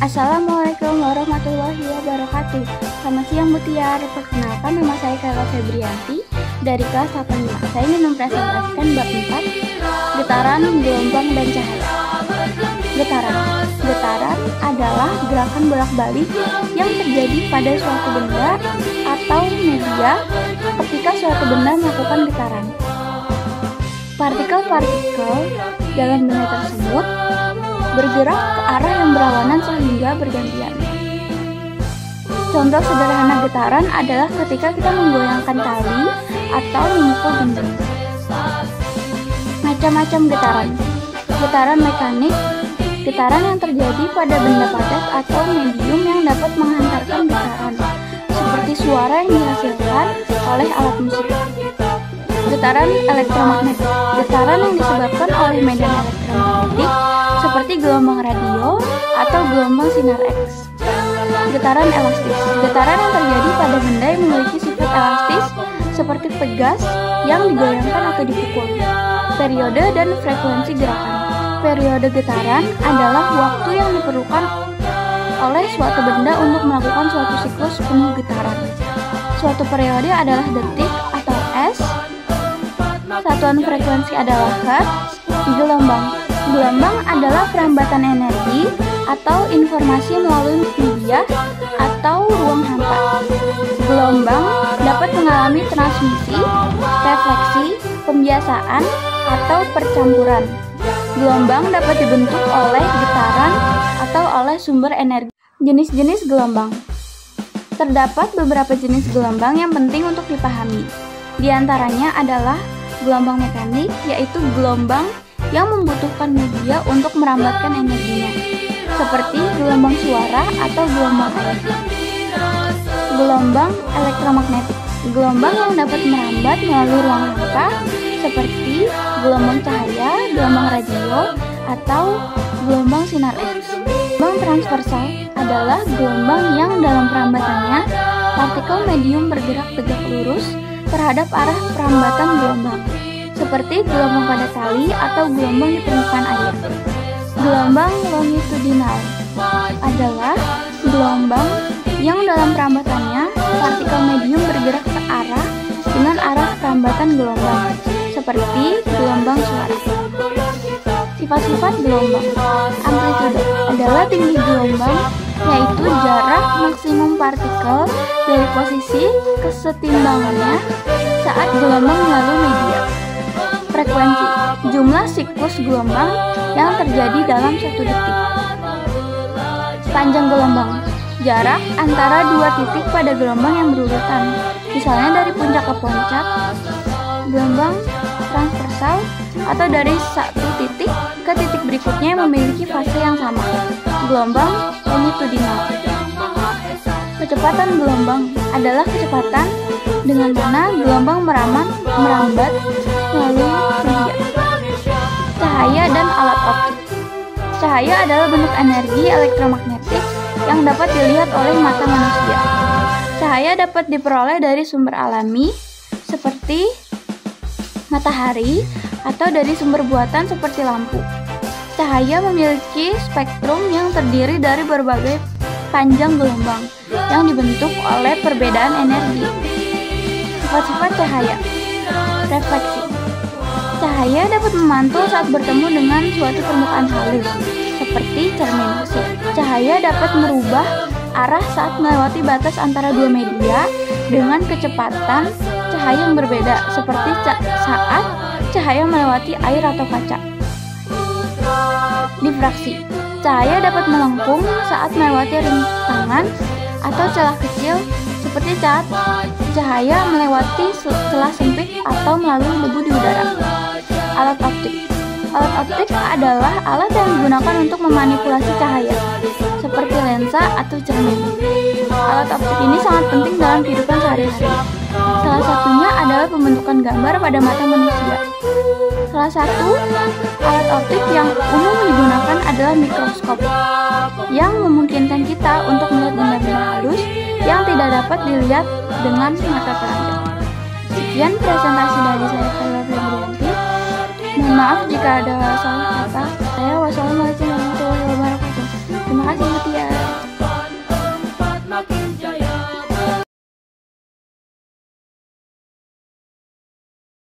Assalamualaikum warahmatullahi wabarakatuh. Selamat siang Mutiara. Perkenalkan, nama saya Kayla Febrianti dari kelas 85. Saya ingin mempresentasikan bab 4, getaran, gelombang, dan cahaya. Getaran adalah gerakan bolak-balik yang terjadi pada suatu benda atau media ketika suatu benda melakukan getaran. Partikel-partikel dalam benda tersebut bergerak ke arah yang berlawanan sehingga bergantian. Contoh sederhana getaran adalah ketika kita menggoyangkan tali atau memukul gendang. Macam-macam getaran. Getaran mekanik, getaran yang terjadi pada benda padat atau medium yang dapat menghantarkan getaran, seperti suara yang dihasilkan oleh alat musik. Getaran elektromagnetik, getaran yang disebabkan oleh medan elektromagnetik seperti gelombang radio atau gelombang sinar X. Getaran elastis, getaran yang terjadi pada benda yang memiliki sifat elastis seperti pegas yang digoyangkan atau dipukul. Periode dan frekuensi gerakan. Periode getaran adalah waktu yang diperlukan oleh suatu benda untuk melakukan suatu siklus penuh getaran. Suatu periode adalah detik atau S. Satuan frekuensi adalah Hertz. Gelombang adalah perambatan energi atau informasi melalui media atau ruang hampa. Gelombang dapat mengalami transmisi, refleksi, pembiasaan, atau percampuran. Gelombang dapat dibentuk oleh getaran atau oleh sumber energi. Jenis-jenis gelombang. Terdapat beberapa jenis gelombang yang penting untuk dipahami. Di antaranya adalah gelombang mekanik, yaitu gelombang yang membutuhkan media untuk merambatkan energinya, seperti gelombang suara atau gelombang air. Gelombang elektromagnetik, gelombang yang dapat merambat melalui ruang hampa, seperti gelombang cahaya, gelombang radio, atau gelombang sinar X. Gelombang transversal adalah gelombang yang dalam perambatannya partikel medium bergerak tegak lurus terhadap arah perambatan gelombang, seperti gelombang pada tali atau gelombang di permukaan air. Gelombang longitudinal adalah gelombang yang dalam perambatannya partikel medium bergerak ke arah dengan arah perambatan gelombang, seperti gelombang suara. Sifat-sifat gelombang. Amplitude adalah tinggi gelombang, yaitu jarak maksimum partikel dari posisi kesetimbangannya saat gelombang melalui media. Frekuensi, jumlah siklus gelombang yang terjadi dalam satu detik. Panjang gelombang, jarak antara dua titik pada gelombang yang berurutan, misalnya dari puncak ke puncak. Gelombang transversal atau dari satu titik ke titik berikutnya yang memiliki fase yang sama. Gelombang longitudinal. Kecepatan gelombang adalah kecepatan dengan mana gelombang merambat melalui media. Cahaya dan alat optik. Cahaya adalah bentuk energi elektromagnetik yang dapat dilihat oleh mata manusia. Cahaya dapat diperoleh dari sumber alami seperti matahari atau dari sumber buatan seperti lampu. Cahaya memiliki spektrum yang terdiri dari berbagai panjang gelombang yang dibentuk oleh perbedaan energi. Sifat-sifat cahaya. Refleksi. Cahaya dapat memantul saat bertemu dengan suatu permukaan halus, seperti cermin besi. Cahaya dapat merubah arah saat melewati batas antara dua media dengan kecepatan cahaya yang berbeda, seperti saat cahaya melewati air atau kaca. Difraksi. Cahaya dapat melengkung saat melewati rintangan atau celah kecil, seperti saat cahaya melewati celah sempit atau melalui debu di udara. Alat optik. Alat optik adalah alat yang digunakan untuk memanipulasi cahaya, seperti lensa atau cermin. Alat optik ini sangat penting dalam kehidupan sehari-hari. Salah satunya adalah pembentukan gambar pada mata manusia. Salah satu alat optik yang umum digunakan adalah mikroskop, yang memungkinkan kita untuk melihat benda-benda halus yang tidak dapat dilihat dengan mata telanjang. Sekian presentasi dari saya, Kayla Febrianti. Mohon maaf jika ada salah kata. Saya